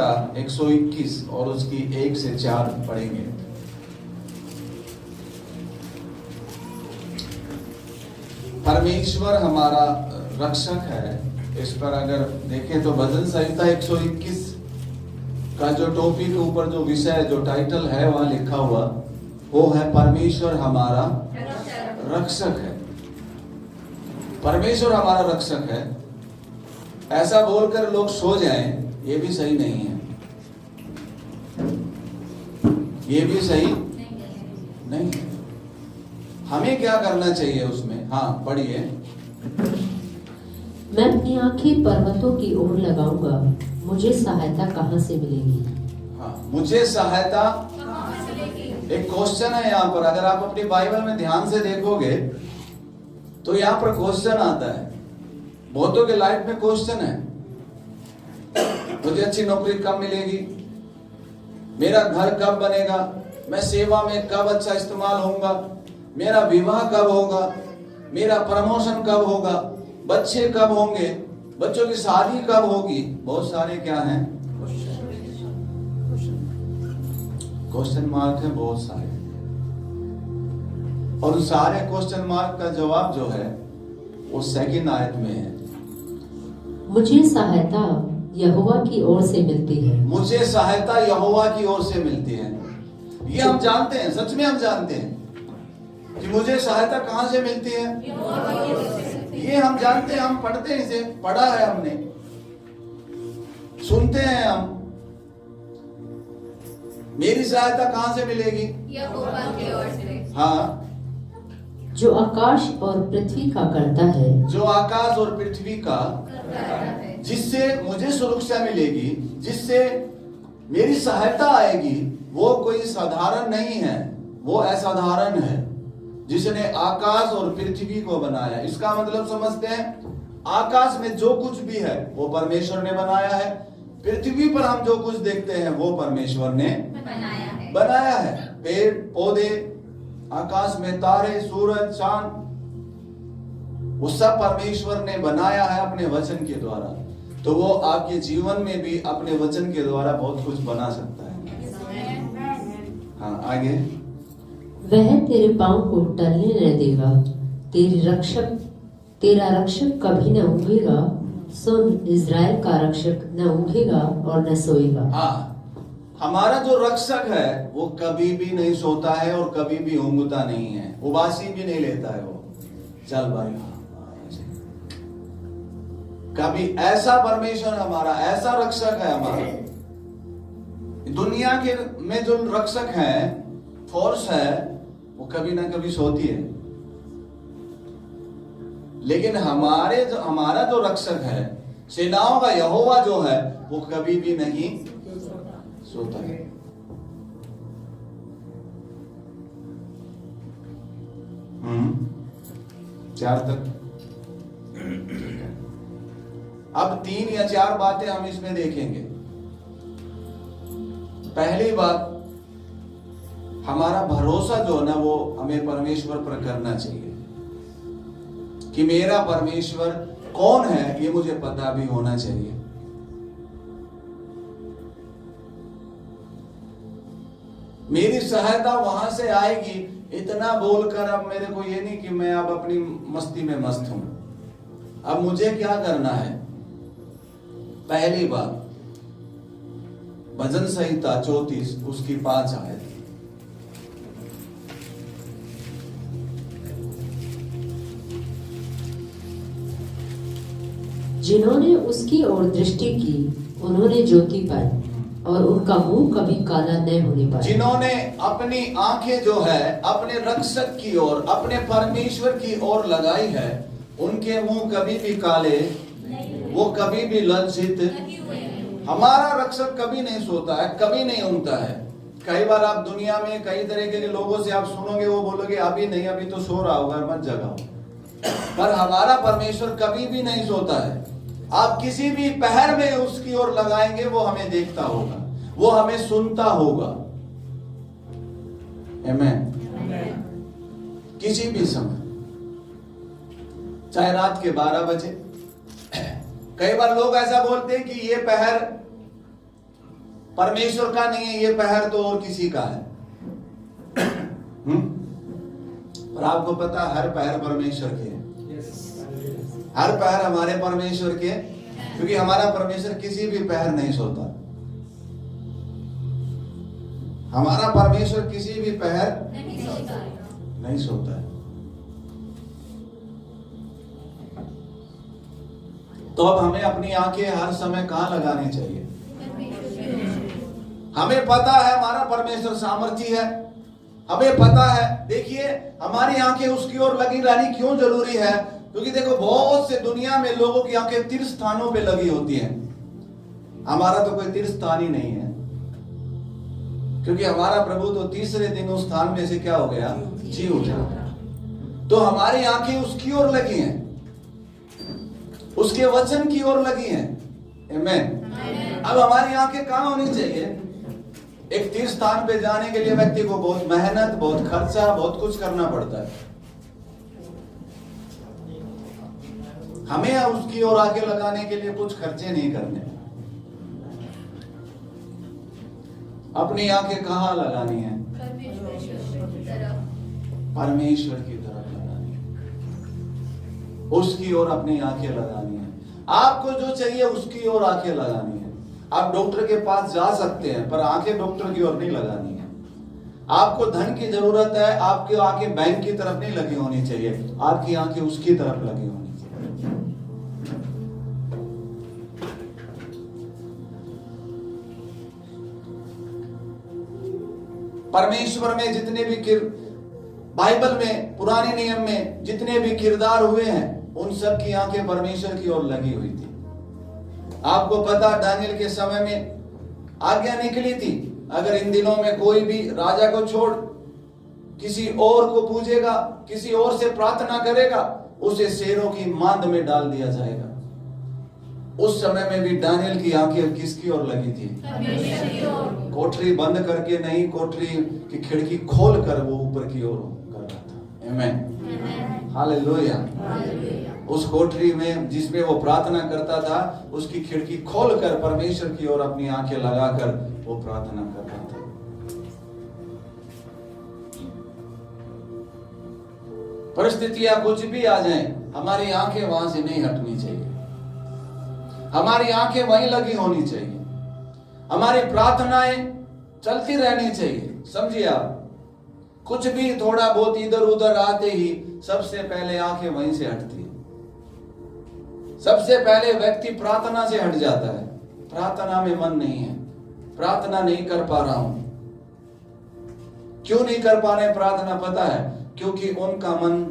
संहिता 121 और उसकी 1 से 4 पढ़ेंगे। परमेश्वर हमारा रक्षक है, इस पर अगर देखें तो भजन संहिता 121 का जो टोपी के ऊपर जो विषय जो टाइटल है वहां लिखा हुआ वो है परमेश्वर हमारा रक्षक है। परमेश्वर हमारा रक्षक है, ऐसा बोलकर लोग सो जाएं ये भी सही नहीं है, ये भी सही नहीं है। हमें क्या करना चाहिए उसमें? हाँ पढ़िए। मैं अपनी आंखें पर्वतों की ओर लगाऊंगा, मुझे सहायता कहाँ से मिलेगी? हाँ, मुझे सहायता एक क्वेश्चन है यहाँ पर। अगर आप अपनी बाइबल में ध्यान से देखोगे तो यहाँ पर क्वेश्चन आता है, बहुतों के लाइफ में क्वेश्चन है, मुझे अच्छी नौकरी कब मिलेगी, मेरा घर कब बनेगा, मैं सेवा में कब अच्छा इस्तेमाल होऊंगा, मेरा विवाह कब होगा, मेरा प्रमोशन कब होगा, बच्चे कब होंगे, बच्चों की शादी कब होगी। बहुत सारे क्या हैं क्वेश्चन मार्क है, बहुत सारे। और उस सारे क्वेश्चन मार्क का जवाब जो है वो सेकंड आयत में है, मुझे सहायता यहोवा की ओर से मिलती है। मुझे सहायता यहोवा की ओर से मिलती है। ये हम जानते हैं, सच में हम जानते हैं कि मुझे सहायता कहां से मिलती है। ये हम जानते हैं, हम पढ़ते हैं, इसे पढ़ा है हमने, सुनते हैं हम। मेरी सहायता कहां से मिलेगी? यहोवा की ओर से। हाँ, जो आकाश और पृथ्वी का करता है, जो आकाश और पृथ्वी का, जिससे मुझे सुरक्षा मिलेगी, जिससे मेरी सहायता आएगी, वो कोई साधारण नहीं है, वो असाधारण है, जिसने आकाश और पृथ्वी को बनाया। इसका मतलब समझते हैं, आकाश में जो कुछ भी है वो परमेश्वर ने बनाया है, पृथ्वी पर हम जो कुछ देखते हैं वो परमेश्वर ने बनाया है। पेड़ पौधे, आकाश में तारे, सूरज, चांद, वो सब परमेश्वर ने बनाया है अपने वचन के द्वारा। तो वो आपके जीवन में भी अपने वचन के द्वारा बहुत कुछ बना सकता है। हाँ आगे। वह तेरे पांव को टलने न देगा, तेरा रक्षक कभी न ऊँघेगा। सुन, इज़राइल का रक्षक न ऊँघेगा और न सोएगा। हाँ, हमारा जो रक्षक है वो कभी भी नहीं सोता है और कभी भी ऊँघता नहीं है, उबासी भी नहीं लेता है वो। चल भाई, कभी ऐसा परमेश्वर हमारा, ऐसा रक्षक है हमारा। दुनिया के में जो रक्षक है, फोर्स है, वो कभी ना कभी सोती है, लेकिन हमारा जो रक्षक है, सेनाओं का यहोवा जो है, वो कभी भी नहीं सोता है। चार तक। अब 3 या 4 बातें हम इसमें देखेंगे। पहली बात, हमारा भरोसा जो है ना वो हमें परमेश्वर पर करना चाहिए कि मेरा परमेश्वर कौन है, ये मुझे पता भी होना चाहिए। मेरी सहायता वहां से आएगी, इतना बोलकर अब मेरे को ये नहीं कि मैं अब अपनी मस्ती में मस्त हूं। अब मुझे क्या करना है? पहली बात, भजन संहिता 34 उसकी 5 आयत। जिन्होंने उसकी ओर दृष्टि की उन्होंने ज्योति पाई और उनका मुंह कभी काला न होने पाया। जिन्होंने अपनी आंखें जो है अपने रक्षक की ओर, अपने परमेश्वर की ओर लगाई है, उनके मुंह कभी भी काले, वो कभी भी लज्जित। हमारा रक्षक कभी नहीं सोता है, कभी नहीं ऊँघता है। कई बार आप दुनिया में कई तरीके के लोगों से आप सुनोगे, वो बोलोगे अभी नहीं, अभी तो सो रहा होगा, मत जगाओ। पर हमारा परमेश्वर कभी भी नहीं सोता है। आप किसी भी पहर में उसकी ओर लगाएंगे, वो हमें देखता होगा, वो हमें सुनता होगा। आमीन। किसी भी समय, चाहे रात के 12 बजे। कई बार लोग ऐसा बोलते हैं कि ये पहर परमेश्वर का नहीं है, ये पैर तो और किसी का है। पर आपको पता है हर पैर परमेश्वर के है, हर पैर हमारे परमेश्वर के, क्योंकि हमारा परमेश्वर किसी भी पैर नहीं सोता। हमारा परमेश्वर किसी भी पैर नहीं सोता है। तो अब हमें अपनी आंखें हर समय कहां लगानी चाहिए? हमें पता है हमारा परमेश्वर सामर्थी है, हमें पता है। देखिए हमारी आंखें उसकी ओर लगी रहनी क्यों जरूरी है? क्योंकि देखो बहुत से दुनिया में लोगों की आंखें तीर्थ स्थानों पे लगी होती हैं। हमारा तो कोई तीर्थ स्थान ही नहीं है, क्योंकि हमारा प्रभु तो तीसरे दिन उस स्थान में से क्या हो गया? जी उठा। तो हमारी आंखें उसकी ओर लगी हैं, उसके वचन की ओर लगी हैं। आमीन। अब हमारी आंखें कहां होनी चाहिए? एक तीर्थ स्थान पे जाने के लिए व्यक्ति को बहुत मेहनत, बहुत खर्चा, बहुत कुछ करना पड़ता है। हमें उसकी ओर आंखें लगाने के लिए कुछ खर्चे नहीं करने। अपनी आंखें कहां लगानी है? परमेश्वर की तरफ लगानी है, उसकी ओर अपनी आंखें लगानी है। आपको जो चाहिए उसकी ओर आंखें लगानी है। आप डॉक्टर के पास जा सकते हैं, पर आंखें डॉक्टर की ओर नहीं लगानी है। आपको धन की जरूरत है, आपकी आंखें बैंक की तरफ नहीं लगी होनी चाहिए, आपकी आंखें उसकी तरफ लगी होनी चाहिए। परमेश्वर में जितने भी बाइबल में, पुराने नियम में जितने भी किरदार हुए हैं, उन सब की आंखें परमेश्वर की ओर लगी हुई थी। आपको पता दानियल के समय में आज्ञा निकली थी, अगर इन दिनों में कोई भी राजा को छोड़ किसी और को पूजेगा, किसी और से प्रार्थना करेगा, उसे शेरों की मांद में डाल दिया जाएगा। उस समय में भी दानियल की आंखें किसकी ओर लगी थी? कोठरी बंद करके नहीं, कोठरी की खिड़की खोल कर वो ऊपर की ओर कर रहा था। आमीन, हालेलुया। उस कोठरी में जिसमें वो प्रार्थना करता था, उसकी खिड़की खोलकर परमेश्वर की ओर अपनी आंखें लगाकर वो प्रार्थना कर रहा था। परिस्थितियां कुछ भी आ जाएं, हमारी आंखें वहां से नहीं हटनी चाहिए। हमारी आंखें वहीं लगी होनी चाहिए। हमारी प्रार्थनाएं चलती रहनी चाहिए। समझिए आप, कुछ भी थोड़ा बहुत इधर उधर आते ही सबसे पहले आंखें वहीं से हटती है। सबसे पहले व्यक्ति प्रार्थना से हट जाता है। प्रार्थना में मन नहीं है, प्रार्थना नहीं कर पा रहा हूं। क्यों नहीं कर पा रहे प्रार्थना? पता है, क्योंकि उनका मन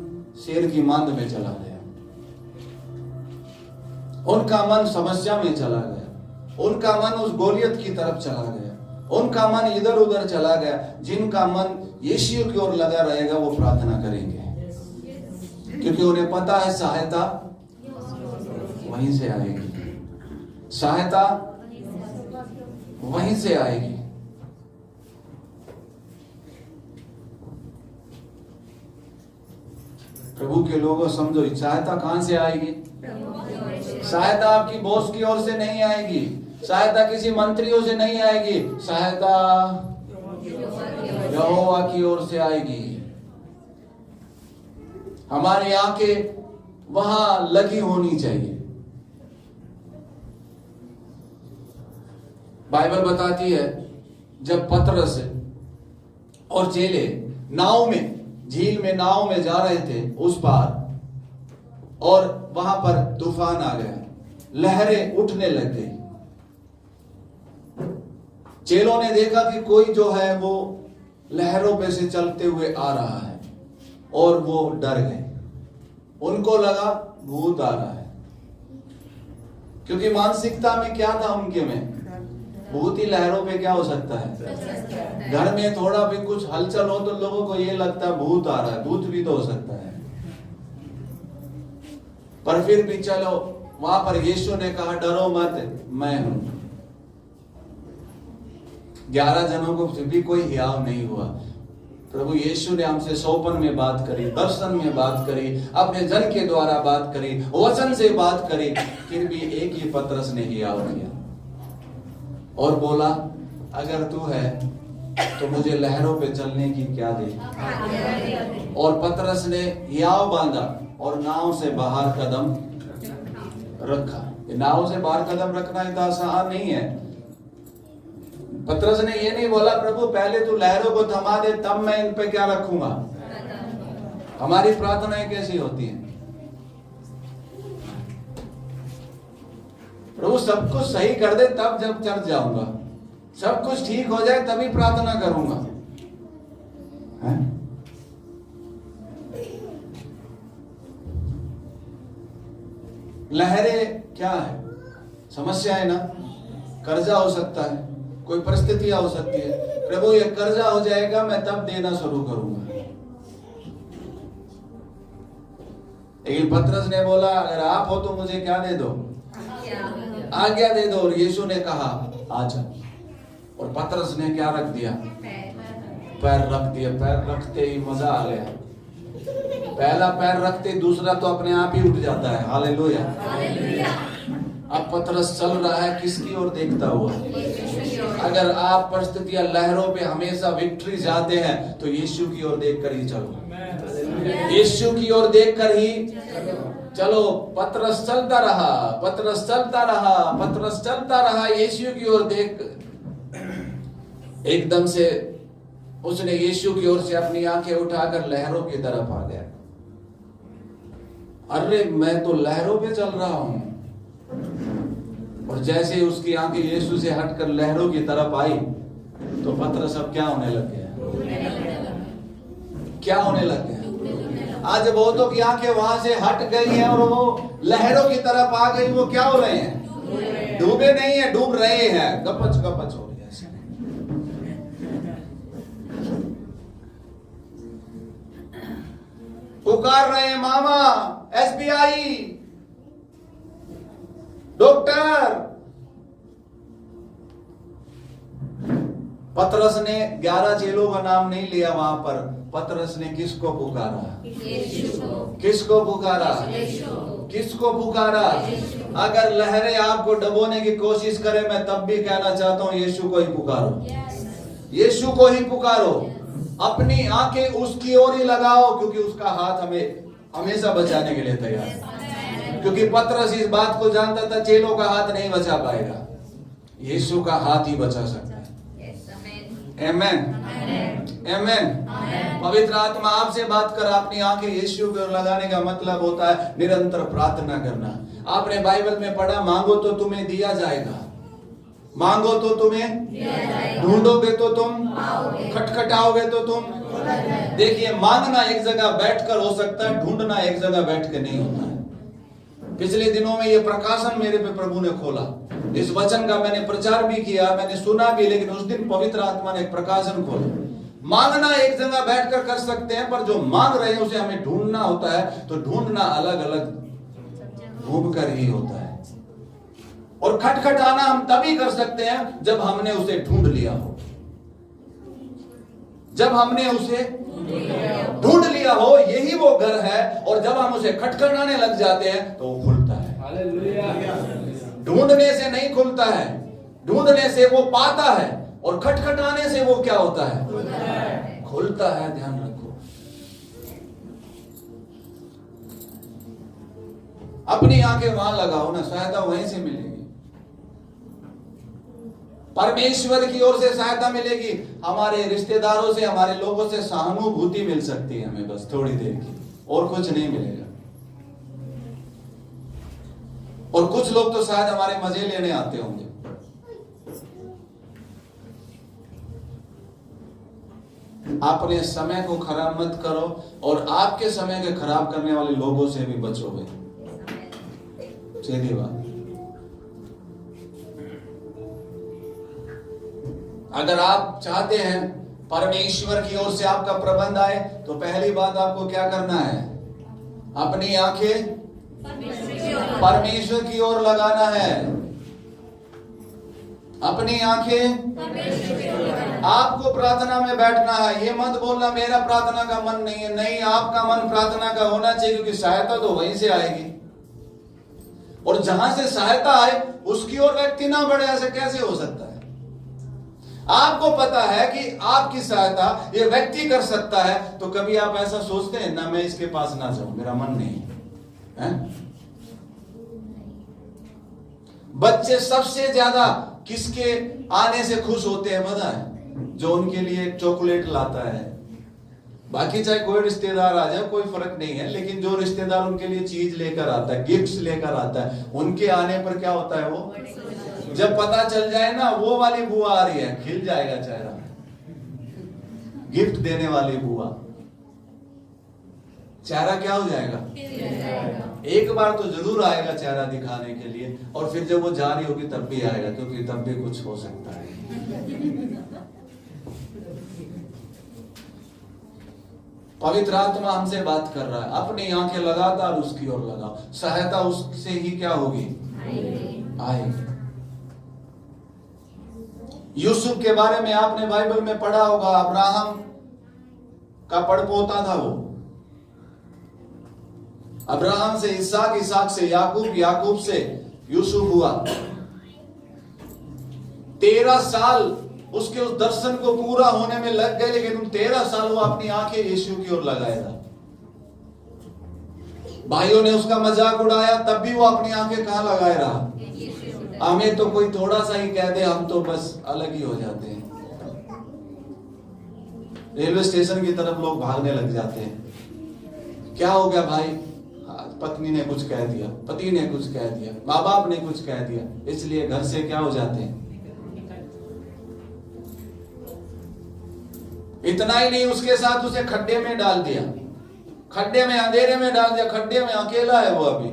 शेर की मांद में चला गया, उनका मन समस्या में चला गया, उनका मन उस गोलियत की तरफ चला गया, उनका मन इधर उधर चला गया। जिनका मन यीशु की ओर लगा रहेगा वो प्रार्थना करेंगे, क्योंकि उन्हें पता है सहायता वहीं से आएगी, सहायता वहीं से आएगी। प्रभु के लोगों समझो, सहायता कहां से आएगी? सहायता आपकी बॉस की ओर से नहीं आएगी, सहायता किसी मंत्रियों से नहीं आएगी, सहायता यहोवा की ओर से आएगी। हमारी आंखें वहां लगी होनी चाहिए। बाइबल बताती है जब पतरस और चेले नाव में, झील में नाव में जा रहे थे उस पार, और वहां पर तूफान आ गया, लहरें उठने लग गई। चेलों ने देखा कि कोई जो है वो लहरों पे से चलते हुए आ रहा है, और वो डर गए। उनको लगा भूत आ रहा है, क्योंकि मानसिकता में क्या था उनके में? भूत ही लहरों पे क्या हो सकता है? घर में थोड़ा भी कुछ हलचल हो तो लोगों को ये लगता है भूत आ रहा है। भूत भी तो हो सकता है, पर फिर भी चलो, वहां पर यीशु ने कहा डरो मत, मैं हूं। 11 जनों को फिर भी कोई हियाव नहीं हुआ। प्रभु यीशु ने हमसे सोपन में बात करी, दर्शन में बात करी, अपने जन के द्वारा बात करी, वचन से बात करी, फिर भी एक ही पतरस ने हियाव किया और बोला अगर तू है तो मुझे लहरों पे चलने की क्या दे। और पतरस ने हियाव बांधा और नाव से बाहर कदम रखा। नाव से बाहर कदम रखना इतना आसान नहीं है। पतरस ने ये नहीं बोला प्रभु पहले तू लहरों को थमा दे तब मैं इन पे क्या रखूंगा। हमारी प्रार्थनाएं कैसी होती हैं? प्रभु सब कुछ सही कर दे तब जब चर्च जाऊंगा, सब कुछ ठीक हो जाए तभी प्रार्थना करूंगा। है? लहरें क्या है? समस्या है ना, कर्जा हो सकता है, कोई परिस्थितियां हो सकती है। प्रभु ये कर्जा हो जाएगा मैं तब देना शुरू करूंगा। लेकिन पतरस ने बोला अगर आप हो तो मुझे क्या दे दो, आज्ञा दे दो। और यीशु ने कहा आजा। और पतरस ने क्या रख दिया? पैर रख दिया। पैर रखते ही मजा आ गया। पहला पैर रखते दूसरा तो अपने आप ही उठ जाता है। हालेलुया। अब पतरस चल रहा है किसकी ओर देखता हुआ? अगर आप परिस्थितियां लहरों पे हमेशा विक्ट्री चाहते हैं तो यीशु की ओर देखकर ही चलो। यीशु की ओर देखकर ही चलो। पतरस चलता रहा, पतरस चलता रहा, पतरस चलता रहा यीशु की ओर देख। एकदम से उसने यीशु की ओर से अपनी आंखें उठाकर लहरों की तरफ आ गया। अरे मैं तो लहरों पे चल रहा हूं। और जैसे उसकी आंखें यीशु से हटकर लहरों की तरफ आई तो पतरस अब क्या होने लग गया? क्या होने लग गया? आज बहुतों की आंखें वहां से हट गई हैं और वो लहरों की तरफ आ गई। वो क्या हो रहे हैं? डूबे नहीं है, डूब रहे हैं। गपच गपच हो रही है। पुकार रहे हैं मामा, एसबीआई, डॉक्टर। पतरस ने 11 चेलों का नाम नहीं लिया वहां पर। पतरस ने किसको पुकारा? किसको पुकारा? किसको पुकारा? अगर लहरें आपको डुबोने की कोशिश करें मैं तब भी कहना चाहता हूं यीशु को ही पुकारो। यीशु को ही पुकारो। अपनी आंखें उसकी ओर ही लगाओ क्योंकि उसका हाथ हमें हमेशा बचाने के लिए तैयार है। क्योंकि पतरस इस बात को जानता था चेलों का हाथ नहीं बचा पाएगा, यीशु का हाथ ही बचा सकता है। आमेन, आमेन। पवित्र आत्मा आपसे बात कर अपनी आंखें यीशु पर लगाने का मतलब होता है निरंतर प्रार्थना करना। आपने बाइबल में पढ़ा मांगो तो तुम्हें दिया जाएगा, मांगो तो तुम्हें, ढूंढोगे तो तुम, खटखटाओगे तो तुम। देखिए मांगना एक जगह बैठकर हो सकता है, ढूंढना एक जगह बैठ के नहीं होता है। पिछले दिनों में ये प्रकाशन मेरे पे प्रभु ने खोला। इस वचन का मैंने प्रचार भी किया, मैंने सुना भी, लेकिन उस दिन पवित्र आत्मा ने एक प्रकाशन खोला। मांगना एक जगह बैठकर कर सकते हैं, पर जो मांग रहे हैं उसे हमें ढूंढना होता है। तो ढूंढना अलग अलग घूमकर ही होता है। और खटखटाना हम तभी कर सकते हैं जब हमने उसे ढूंढ लिया हो। जब हमने उसे ढूंढ लिया हो, यही वो घर है। और जब हम उसे खटखटाने लग जाते हैं तो वो खुलता है। ढूंढने से नहीं खुलता है, ढूंढने से वो पाता है। और खटखटाने से वो क्या होता है? खुलता है। ध्यान रखो। अपनी आंखें वहां लगाओ ना, सहायता वहीं से मिलेगी। परमेश्वर की ओर से सहायता मिलेगी। हमारे रिश्तेदारों से, हमारे लोगों से सहानुभूति मिल सकती है हमें, बस थोड़ी देर की, और कुछ नहीं मिलेगा। और कुछ लोग तो शायद हमारे मजे लेने आते होंगे। अपने समय को खराब मत करो और आपके समय के खराब करने वाले लोगों से भी बचोगे। सीधी बात। अगर आप चाहते हैं परमेश्वर की ओर से आपका प्रबंध आए तो पहली बात आपको क्या करना है? अपनी आंखें परमेश्वर की ओर लगाना है। अपनी आंखें आपको प्रार्थना में बैठना है। ये मत बोलना मेरा प्रार्थना का मन नहीं है। नहीं, आपका मन प्रार्थना का होना चाहिए, क्योंकि सहायता तो वहीं से आएगी। और जहां से सहायता आए उसकी ओर व्यक्ति ना बढ़े, ऐसे कैसे हो सकता है? आपको पता है कि आपकी सहायता ये व्यक्ति कर सकता है, तो कभी आप ऐसा सोचते हैं ना मैं इसके पास ना जाऊं, मेरा मन नहीं है? बच्चे सबसे ज्यादा किसके आने से खुश होते हैं पता है? जो उनके लिए चॉकलेट लाता है। बाकी चाहे कोई रिश्तेदार आ जाए कोई फर्क नहीं है, लेकिन जो रिश्तेदार उनके लिए चीज लेकर आता है, गिफ्ट्स लेकर आता है, उनके आने पर क्या होता है? वो जब पता चल जाए ना वो वाली बुआ आ रही है, खिल जाएगा चेहरा। गिफ्ट देने वाली बुआ, चेहरा क्या हो जाएगा? एक बार तो जरूर आएगा चेहरा दिखाने के लिए, और फिर जब वो जा रही होगी तब भी आएगा, क्योंकि तब भी कुछ हो सकता है। पवित्र आत्मा हमसे बात कर रहा है, अपनी आंखें लगातार उसकी ओर लगाओ, सहायता उससे ही क्या होगी? आएगी। यूसुफ के बारे में आपने बाइबल में पढ़ा होगा, अब्राहम का पड़पोता था वो। अब्राहम से इसहाक, इसहाक से याकूब, याकूब से यूसुफ हुआ। 13 साल उसके उस दर्शन को पूरा होने में लग गए, लेकिन उन 13 साल वो अपनी आंखें यीशु की ओर लगाएगा। भाइयों ने उसका मजाक उड़ाया, तब भी वो अपनी आंखें कहां लगाए रहा? हमें तो कोई थोड़ा सा ही कह दे, हम तो बस अलग ही हो जाते हैं। रेलवे स्टेशन की तरफ लोग भागने लग जाते हैं। क्या हो गया भाई? पत्नी ने कुछ कह दिया, पति ने कुछ कह दिया, माँ बाप ने कुछ कह दिया, इसलिए घर से क्या हो जाते हैं? इतना ही नहीं, उसके साथ उसे खड्डे में डाल दिया, खड्डे में अंधेरे में डाल दिया, खड्डे में अकेला है वो अभी।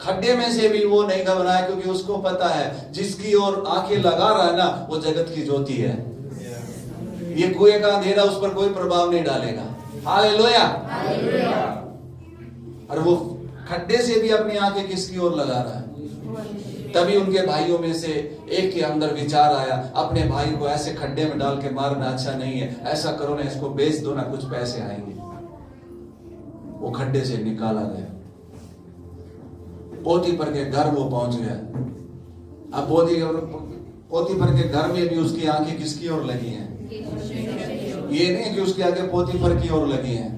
खड्डे में से भी वो नहीं घबराया, क्योंकि उसको पता है जिसकी ओर आंखें लगा रहा है ना वो जगत की ज्योति है। ये कुएं का अंधेरा उस पर कोई प्रभाव नहीं डालेगा। हालेलुया। और वो खड्डे से भी अपनी आंखें किसकी ओर लगा रहा है? तभी उनके भाइयों में से एक के अंदर विचार आया, अपने भाई को ऐसे खड्डे में डाल के मारना अच्छा नहीं है, ऐसा करो ना इसको बेच दो ना, कुछ पैसे आएंगे। वो खड्डे से निकाला गया, पोतीफर के घर वो पहुंच गया। अब पोतीफर के घर में भी उसकी आंखें किसकी ओर लगी हैं? ये नहीं कि उसकी आंखें पोतीफर की ओर लगी हैं।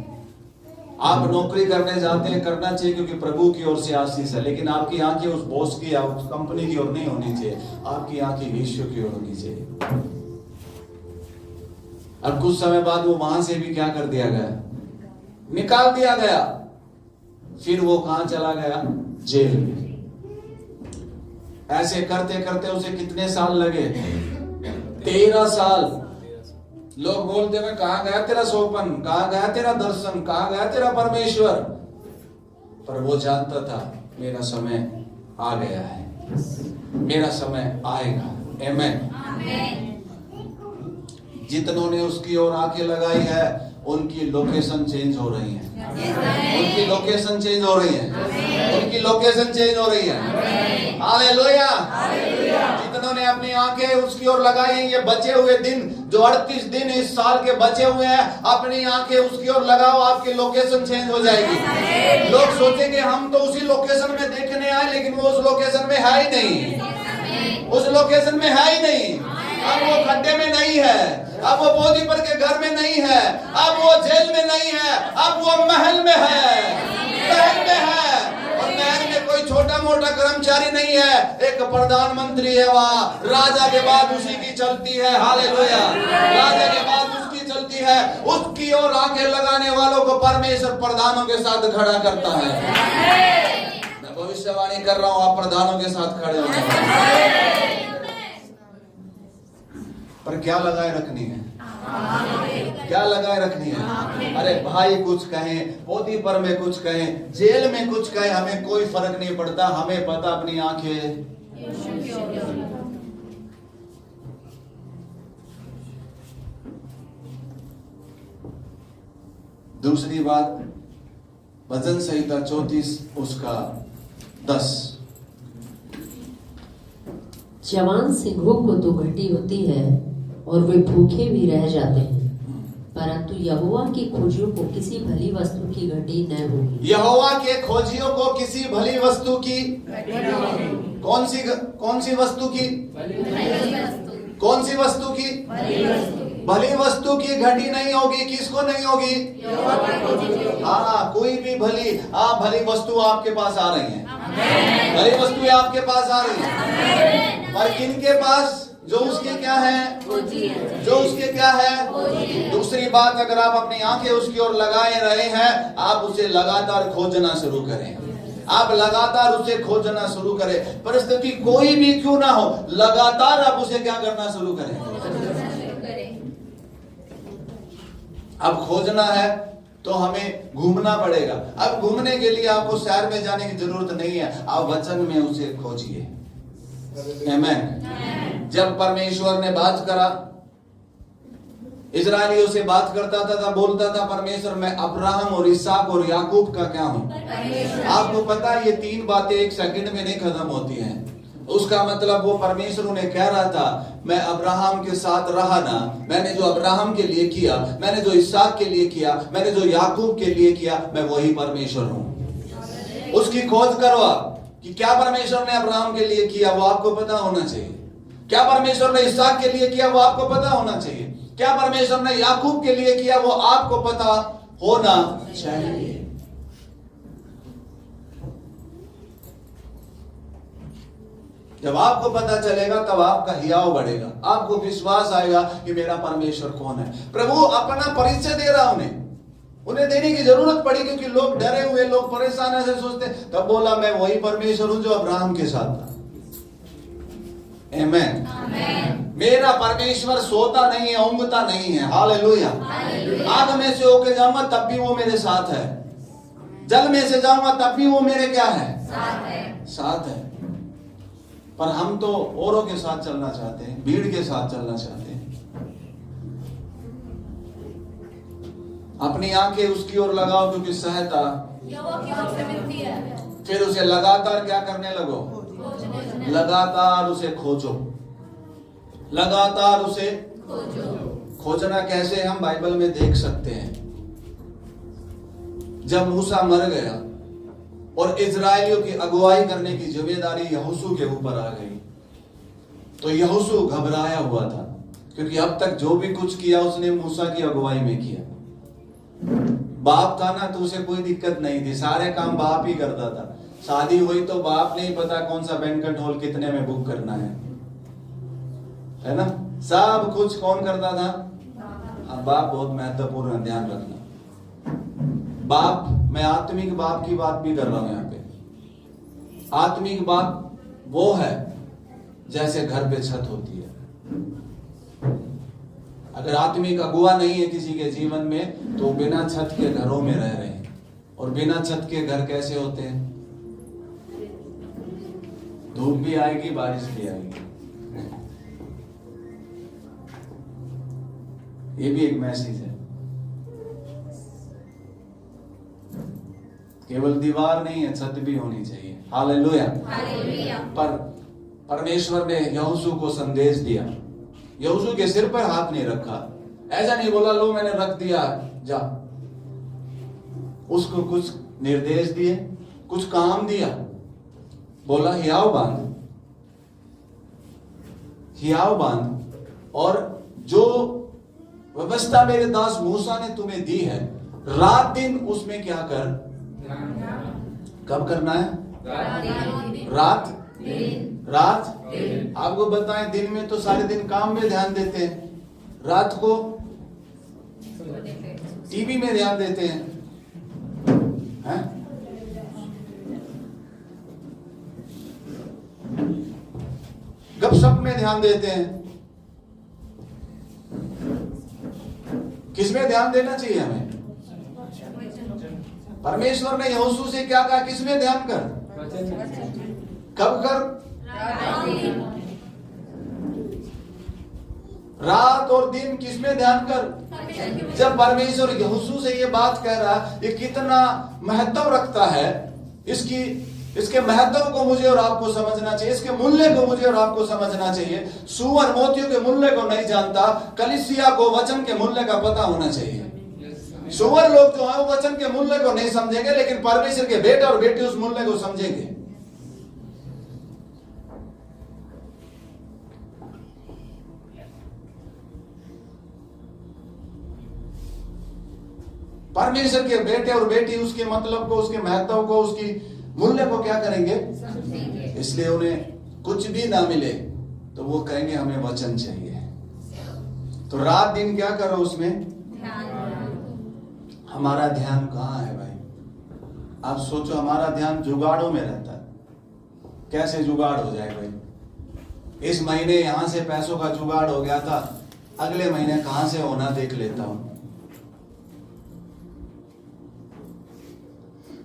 आप नौकरी करने जाते हैं, करना चाहिए क्योंकि प्रभु की ओर से आशीष है, लेकिन आपकी आंखें उस बॉस की या उस कंपनी की ओर नहीं होनी चाहिए, आपकी आंखें यीशु की ओर होनी चाहिए। अब कुछ समय बाद वो वहां से भी क्या कर दिया गया? निकाल दिया गया। फिर वो कहां चला गया? जेल में। ऐसे करते करते उसे कितने साल लगे? 13 साल। लोग बोलते हैं कहां गया तेरा सोपन, कहां गया तेरा दर्शन, कहां गया तेरा परमेश्वर? पर वो जानता था मेरा समय आ गया है, मेरा समय आएगा। आमेन। जितनों ने उसकी ओर आंखें लगाई है उनकी लोकेशन चेंज हो रही है, उनकी लोकेशन चेंज हो रही है, उनकी लोकेशन चेंज हो रही है। हालेलुया। जितनों ने अपनी आंखें उसकी ओर लगाई हैं, ये बचे हुए दिन जो 38 दिन इस साल के बचे हुए हैं, अपनी आंखें उसकी ओर लगाओ, आपकी लोकेशन चेंज हो जाएगी। लोग सोचेंगे हम तो उसी लोकेशन में देखने आए, लेकिन वो उस लोकेशन में है ही नहीं, उस लोकेशन में है ही नहीं। अब वो खड्डे में नहीं है, अब वो पोतीफर के घर में नहीं है, अब वो जेल में नहीं है, अब वो महल में है, महल में है। और महल में कोई छोटा मोटा कर्मचारी नहीं है, एक प्रधानमंत्री है वहाँ, राजा के बाद उसी की चलती है। हालेलुया। राजा के बाद उसकी चलती है, उसकी ओर आंखें लगाने वालों को परमेश्वर प्रधानों के साथ खड़ा करता है। मैं भविष्यवाणी कर रहा हूँ, आप प्रधानों के साथ खड़े हो। पर क्या लगाए रखनी है? क्या लगाए रखनी है? अरे भाई कुछ कहें, पोतीफर में कुछ कहें, जेल में कुछ कहें, हमें कोई फर्क नहीं पड़ता। हमें पता अपनी आंखें दूसरी बात, भजन संहिता 34 उसका 10। जवान सिंहों को तो घटी होती है और वे भूखे भी रह जाते हैं, परंतु यहोवा की खोजियों को किसी भली वस्तु की घटी न होगी। यहोवा के खोजियों को किसी भली वस्तु की, कौन सी वस्तु की? कौन सी वस्तु की? भली वस्तु की घटी नहीं होगी। किसको नहीं होगी? हाँ, कोई भी भली वस्तु आपके पास आ रही है। भली वस्तुएं आपके पास आ रही है, पर किनके पास? जो उसके क्या है? जो उसके क्या है? दूसरी बात, अगर आप अपनी आंखें उसकी ओर लगाए रहे हैं, आप उसे लगातार खोजना शुरू करें। आप लगातार उसे खोजना शुरू करें। परिस्थिति कोई भी क्यों ना हो, लगातार आप उसे क्या करना शुरू करें? अब खोजना है तो हमें घूमना पड़ेगा। अब घूमने के लिए आपको शहर में जाने की जरूरत नहीं है, आप वचन में उसे खोजिए। आमीन। जब परमेश्वर ने बात करा, इजरायलियों से बात करता था, बोलता था परमेश्वर मैं अब्राहम और इसहाक और याकूब का क्या हूं? आपको पता है ये तीन बातें एक सेकंड में नहीं खत्म होती हैं। उसका मतलब वो परमेश्वर उन्हें कह रहा था, मैं अब्राहम के साथ रहा ना, मैंने जो अब्राहम के लिए किया, मैंने जो इसहाक के लिए किया, मैंने जो याकूब के लिए किया, मैं वही परमेश्वर हूं। उसकी खोज करो कि क्या परमेश्वर ने अब्राहम के लिए किया, वो आपको पता होना चाहिए। क्या परमेश्वर ने इसहाक के लिए किया, वो आपको पता होना चाहिए। क्या परमेश्वर ने याकूब के लिए किया, वो आपको पता होना चाहिए। जब आपको पता चलेगा तब आपका हियाव बढ़ेगा, आपको विश्वास आएगा कि मेरा परमेश्वर कौन है। प्रभु अपना परिचय दे रहा उन्हें देने की जरूरत पड़ी, क्योंकि लोग डरे हुए, लोग परेशान ऐसे सोचते। तब बोला मैं वही परमेश्वर हूं जो अब्राहम के साथ था। आमीन। मेरा परमेश्वर सोता नहीं है, ऊँघता नहीं है। हालेलुया। आग में से होके जाऊंगा तब भी वो मेरे साथ है, जल में से जाऊंगा तब भी वो मेरे क्या है? साथ है। पर हम तो औरों के साथ चलना चाहते हैं, भीड़ के साथ चलना चाहते हैं। अपनी आंखें उसकी ओर लगाओ, क्योंकि सहायता फिर उसे लगातार क्या करने लगो? लगातार उसे खोजो, लगातार उसे खोजना कैसे हम बाइबल में देख सकते हैं। जब मूसा मर गया और इजरायलियों की अगुवाई करने की जिम्मेदारी यहोशू के ऊपर आ गई, तो यहोशू घबराया हुआ था, क्योंकि अब तक जो भी कुछ किया उसने मूसा की अगुवाई में किया। बाप था ना, तो उसे कोई दिक्कत नहीं थी, सारे काम बाप ही करता था। शादी हुई तो बाप नहीं पता कौन सा बैंक्वेट हॉल कितने में बुक करना है ना, सब कुछ कौन करता था? बाप बहुत महत्वपूर्ण है, ध्यान रखना। बाप, मैं आत्मिक बाप की बात भी कर रहा हूं यहाँ पे। आत्मिक बाप वो है जैसे घर पे छत होती है। अगर आत्मिक अगुआ नहीं है किसी के जीवन में, तो बिना छत के घरों में रह रहे हैं। और बिना छत के घर कैसे होते हैं? धूप भी आएगी, बारिश भी आएगी। ये भी एक मैसेज है। केवल दीवार नहीं है, छत भी होनी चाहिए। हालेलुया। पर परमेश्वर ने यहोशू को संदेश दिया, यहोशू के सिर पर हाथ नहीं रखा, ऐसा नहीं बोला लो मैंने रख दिया जा। उसको कुछ निर्देश दिए, कुछ काम दिया, बोला हियाव बांध, और जो व्यवस्था मेरे दास मूसा ने तुम्हें दी है, रात दिन उसमें क्या कर। कब करना है? रात आपको बताएं, दिन में तो सारे दिन काम में ध्यान देते हैं, रात को टीवी में ध्यान देते हैं, गपशप में ध्यान देते हैं। किसमें ध्यान देना चाहिए हमें? परमेश्वर ने यहोशू से क्या कहा? किसमें ध्यान कर? कब कर? रात और दिन किसमें ध्यान कर? जब परमेश्वर यहोशू से ये बात कह रहा, ये कितना महत्व रखता है, इसके महत्व को मुझे और आपको समझना चाहिए, इसके मूल्य को मुझे और आपको समझना चाहिए। सुअर मोतियों के मूल्य को नहीं जानता, कलीसिया को वचन के मूल्य का पता होना चाहिए। सुअर लोग जो है वो वचन के मूल्य को नहीं समझेंगे, लेकिन परमेश्वर के बेटे और बेटी उस मूल्य को समझेंगे। परमेश्वर के बेटे और बेटी उसके मतलब को, उसके महत्व को, उसकी मूल्य को क्या करेंगे? इसलिए उन्हें कुछ भी ना मिले तो वो कहेंगे हमें वचन चाहिए। तो रात दिन क्या करो उसमें? हमारा ध्यान कहाँ है भाई? आप सोचो, हमारा ध्यान जुगाड़ों में रहता है। कैसे जुगाड़ हो जाए भाई? इस महीने यहां से पैसों का जुगाड़ हो गया था, अगले महीने कहां से होना देख लेता हूं।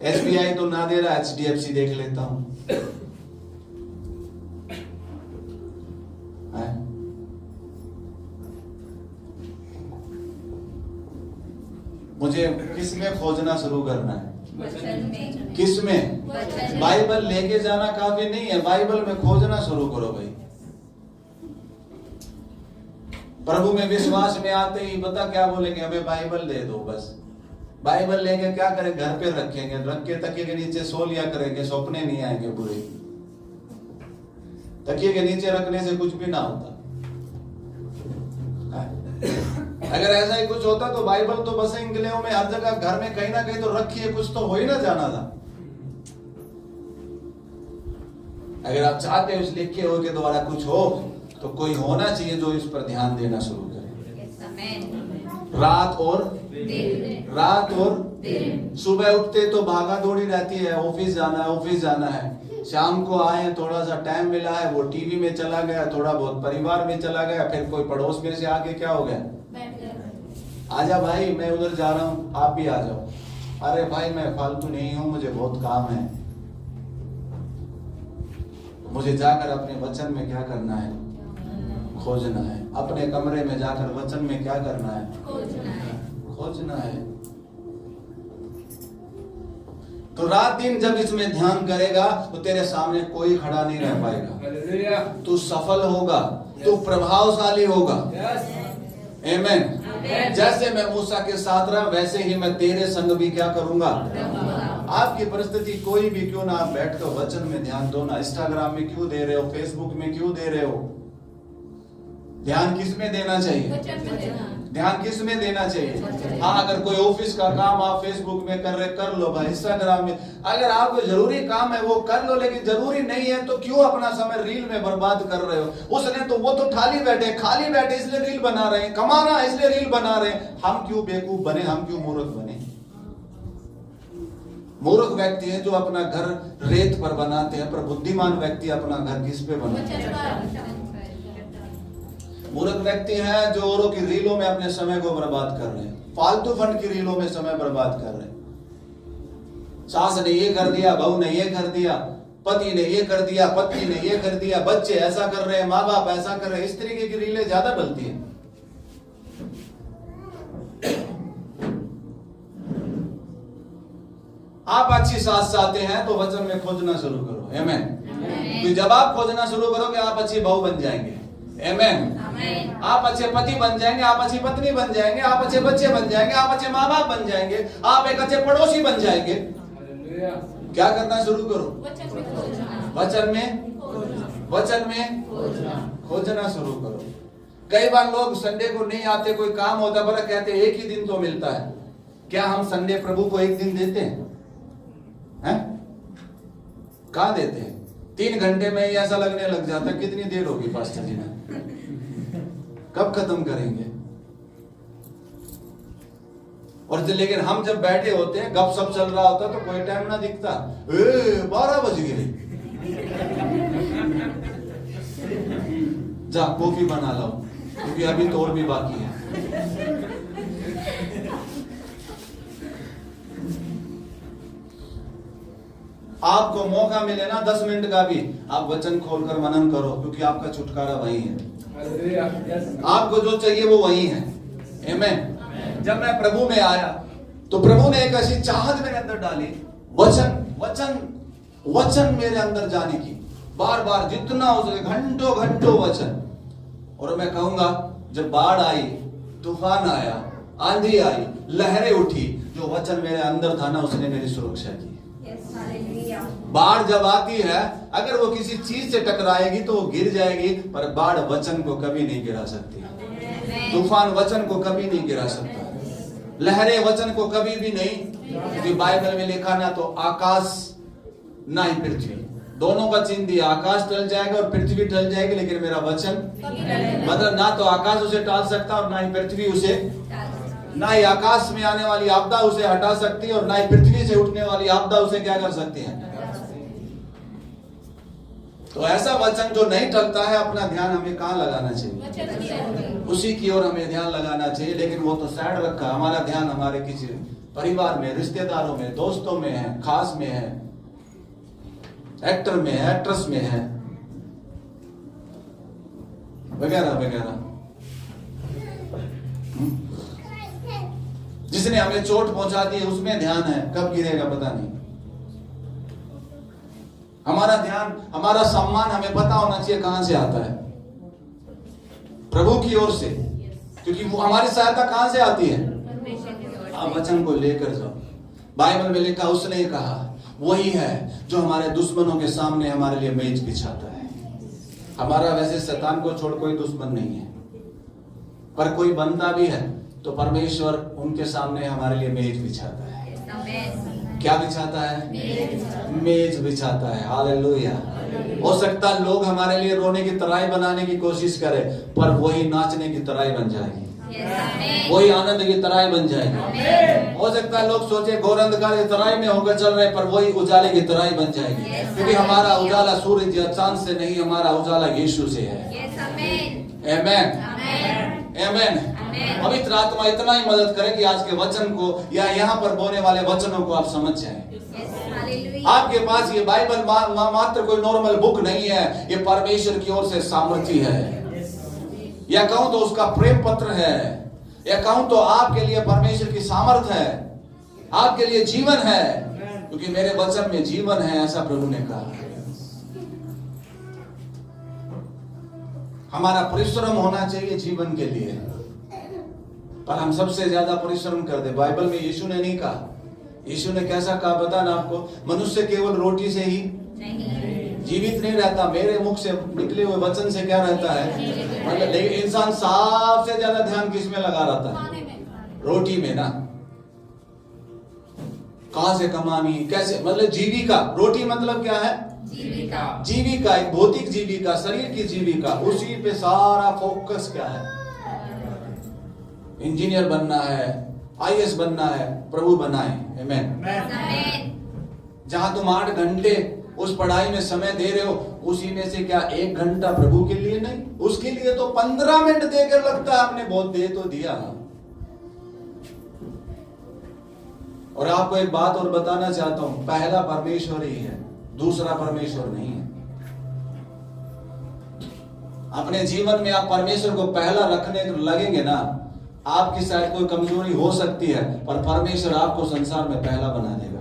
SBI तो ना दे रहा, HDFC देख लेता हूं। मुझे किस में खोजना शुरू करना है? किस में? बाइबल लेके जाना काफी नहीं है, बाइबल में खोजना शुरू करो भाई। प्रभु में विश्वास में आते ही पता क्या बोलेंगे? हमें बाइबल दे दो बस। बाइबल लेंगे क्या करें? घर पे रखेंगे, रख के तकिए के नीचे सो लिया करेंगे, सपने नहीं आएंगे बुरे। तकिए के नीचे रखने से कुछ भी ना होता। अगर ऐसा ही कुछ होता तो बाइबल तो बस इंग्लियों में हर जगह घर में कहीं ना कहीं तो रखिए, कुछ तो हो ही ना जाना था। अगर आप चाहते हो इस लिखे हो के द्वारा कुछ हो, तो कोई होना चाहिए जो इस पर ध्यान देना शुरू करे। रात और सुबह उठते तो भागा दौड़ी रहती है, ऑफिस जाना है, ऑफिस जाना है। शाम को आए, थोड़ा सा टाइम मिला है, वो टीवी में चला गया, थोड़ा बहुत परिवार में चला गया, फिर कोई पड़ोस में से आके क्या हो गया? आजा भाई मैं उधर जा रहा हूं, आप भी आ जाओ। अरे भाई मैं फालतू नहीं हूं, मुझे बहुत काम है। मुझे जाकर अपने वचन में क्या करना है? खोजना है। अपने कमरे में जाकर वचन में क्या करना है? खोजना है। तो रात दिन जब इसमें ध्यान करेगा तो तेरे सामने कोई खड़ा नहीं रह पाएगा। तू सफल होगा, तू प्रभावशाली होगा। आमीन। जैसे मैं मूसा के साथ रहा, वैसे ही मैं तेरे संग भी क्या करूंगा? आपकी परिस्थिति कोई भी क्यों ना, आप बैठकर वचन में ध्यान दो ना। इंस्टाग्राम में क्यों दे रहे हो? फेसबुक में क्यों दे रहे हो? ध्यान किस में देना चाहिए? ध्यान किस में देना चाहिए? हाँ, अगर कोई ऑफिस का काम आप फेसबुक में कर रहे, कर लो भाई। इंस्टाग्राम में अगर आपको जरूरी काम है वो कर लो, लेकिन जरूरी नहीं है तो क्यों अपना समय रील में बर्बाद कर रहे हो? उसने तो, वो तो खाली बैठे इसलिए रील बना रहे हैं, कमाना इसलिए रील बना रहे हैं। हम क्यों बेवकूफ बने? हम क्यों मूर्ख बने? मूर्ख व्यक्ति है जो अपना घर रेत पर बनाते हैं, पर बुद्धिमान व्यक्ति अपना घर किस पे बनाते हैं? मूर्ख व्यक्ति है जो औरों की रीलों में अपने समय को बर्बाद कर रहे हैं, फालतू फंड की रीलों में समय बर्बाद कर रहे हैं। सास ने ये कर दिया, बहू ने ये कर दिया, पति ने ये कर दिया, पत्नी ने ये कर दिया, बच्चे ऐसा कर रहे हैं, माँ बाप ऐसा कर रहे हैं। इस तरीके की रीलें ज्यादा बनती हैं। आप अच्छी सास चाहते हैं तो वचन में खोजना शुरू करो। आमीन। तो जब आप खोजना शुरू करोगे आप अच्छी बहू बन जाएंगे। आमीन। आप अच्छे पति बन जाएंगे, आप अच्छी पत्नी बन जाएंगे, आप अच्छे बच्चे बन जाएंगे, आप अच्छे माँ बाप बन जाएंगे, आप एक अच्छे पड़ोसी बन जाएंगे। क्या करना शुरू करो? वचन में खोजना शुरू करो। कई बार लोग संडे को नहीं आते, कोई काम होता है, बड़ा कहते हैं एक ही दिन तो मिलता है। क्या हम संडे प्रभु को एक दिन देते हैं? कहाँ देते हैं? 3 घंटे में ही ऐसा लगने लग जाता है। कितनी देर होगी पास्टर जी ने? कब खत्म करेंगे? और लेकिन हम जब बैठे होते हैं, गप सप चल रहा होता तो कोई टाइम ना दिखता। 12 बज गए, जा कॉफी बना लो क्योंकि अभी तो और भी बाकी है। आपको मौका मिले ना 10 मिनट का भी, आप वचन खोलकर मनन करो, क्योंकि आपका छुटकारा वही है। आपको जो चाहिए वो वही है। आमीन। जब मैं प्रभु में आया तो प्रभु ने एक ऐसी चाहत मेरे अंदर डाली, वचन मेरे अंदर जाने की। बार बार जितना हो सके घंटों वचन। और मैं कहूंगा जब बाढ़ आई, तूफान आया, आंधी आई, लहरें उठी, जो वचन मेरे अंदर था ना उसने मेरी सुरक्षा की। बाढ़ जब आती है, अगर वो किसी चीज से टकराएगी तो वो गिर जाएगी, पर बाढ़ वचन को कभी नहीं गिरा सकती। तूफान वचन को कभी नहीं गिरा सकता। लहरें वचन को कभी भी नहीं, क्योंकि बाइबल में लिखा ना तो आकाश ना ही पृथ्वी, दोनों का चिन्ह दिया, आकाश टल जाएगा और पृथ्वी टल जाएगी, लेकिन मेरा वचन, मतलब ना तो आकाश उसे टाल सकता और ना ही पृथ्वी उसे, ना ही आकाश में आने वाली आपदा उसे हटा सकती है और ना ही पृथ्वी से उठने वाली आपदा उसे क्या कर सकती है। तो ऐसा वचन जो नहीं टलता है, अपना ध्यान हमें कहाँ लगाना चाहिए, उसी की ओर हमें ध्यान लगाना चाहिए। लेकिन वो तो साइड रखा, हमारा ध्यान हमारे किसी परिवार में, रिश्तेदारों में, दोस्तों में है, खास में है, एक्टर में है, एक्ट्रेस में है, वगैरह वगैरह। जिसने हमें चोट पहुंचा दी है उसमें ध्यान है, कब गिरेगा पता नहीं। हमारा ध्यान, हमारा सम्मान हमें पता होना चाहिए कहां से आता है, प्रभु की ओर से, क्योंकि वो हमारी सहायता कहां से आती है, आप वचन को लेकर जाओ। बाइबल में लिखा, उसने कहा वही है जो हमारे दुश्मनों के सामने हमारे लिए मेज बिछाता है। हमारा वैसे शैतान को छोड़ कोई दुश्मन नहीं है, पर कोई बनता भी है तो परमेश्वर उनके सामने हमारे लिए मेज बिछाता है। क्या बिछाता है? मेज बिछाता है। हालेलुया। हो सकता है लोग हमारे लिए रोने की तराई बनाने की कोशिश करें, पर वही नाचने की तराई बन जाएगी, वही आनंद की तराई बन जाएगी। हो सकता है लोग सोचे घोर अंधकार की तराई में होकर चल रहे, पर वही उजाले की तराई बन जाएगी, क्योंकि हमारा उजाला सूरज या चांद से नहीं, हमारा उजाला यीशु से है। आमेन, आमेन। पवित्र आत्मा इतना ही मदद करे कि आज के वचन को या यहाँ पर बोलने वाले वचनों को आप समझ जाएं। आपके पास ये बाइबल मात्र कोई नॉर्मल बुक नहीं है, ये परमेश्वर की ओर से सामर्थ्य है, या कहूं तो उसका प्रेम पत्र है, या कहूं तो आपके लिए परमेश्वर की सामर्थ है, आपके लिए जीवन है, क्योंकि मेरे वचन में जीवन है, ऐसा प्रभु ने कहा। हमारा परिश्रम होना चाहिए जीवन के लिए, पर हम सबसे ज्यादा परिश्रम कर दे। बाइबल में यीशु ने नहीं कहा, यीशु ने कैसा कहा पता ना आपको, मनुष्य केवल रोटी से ही जीवित नहीं रहता, मेरे मुख से निकले हुए वचन से क्या रहता है, मतलब। लेकिन इंसान सबसे ज्यादा ध्यान किस में लगा रहता है? रोटी में ना। कहां से कमानी, कैसे, मतलब जीविका। रोटी मतलब क्या है? जीविका, एक भौतिक जीविका, शरीर की जीविका, उसी पे सारा फोकस क्या है? इंजीनियर बनना है, आईएएस बनना है, प्रभु बनाए। आमेन। जहां तुम 8 घंटे उस पढ़ाई में समय दे रहे हो, उसी में से क्या 1 घंटा प्रभु के लिए नहीं? उसके लिए तो 15 मिनट देकर लगता है हमने बहुत दे तो दिया। और आपको एक बात और बताना चाहता हूं, पहला परमेश्वर ही है, दूसरा परमेश्वर नहीं है। अपने जीवन में आप परमेश्वर को पहला रखने लगेंगे ना, आपकी शायद कोई कमजोरी हो सकती है, पर परमेश्वर आपको संसार में पहला बना देगा।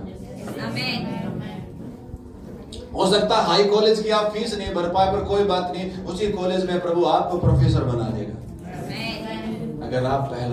आमीन। हो सकता है हाई कॉलेज की आप फीस नहीं भर पाए, पर कोई बात नहीं, उसी कॉलेज में प्रभु आपको प्रोफेसर बना देगा, अगर आप पहला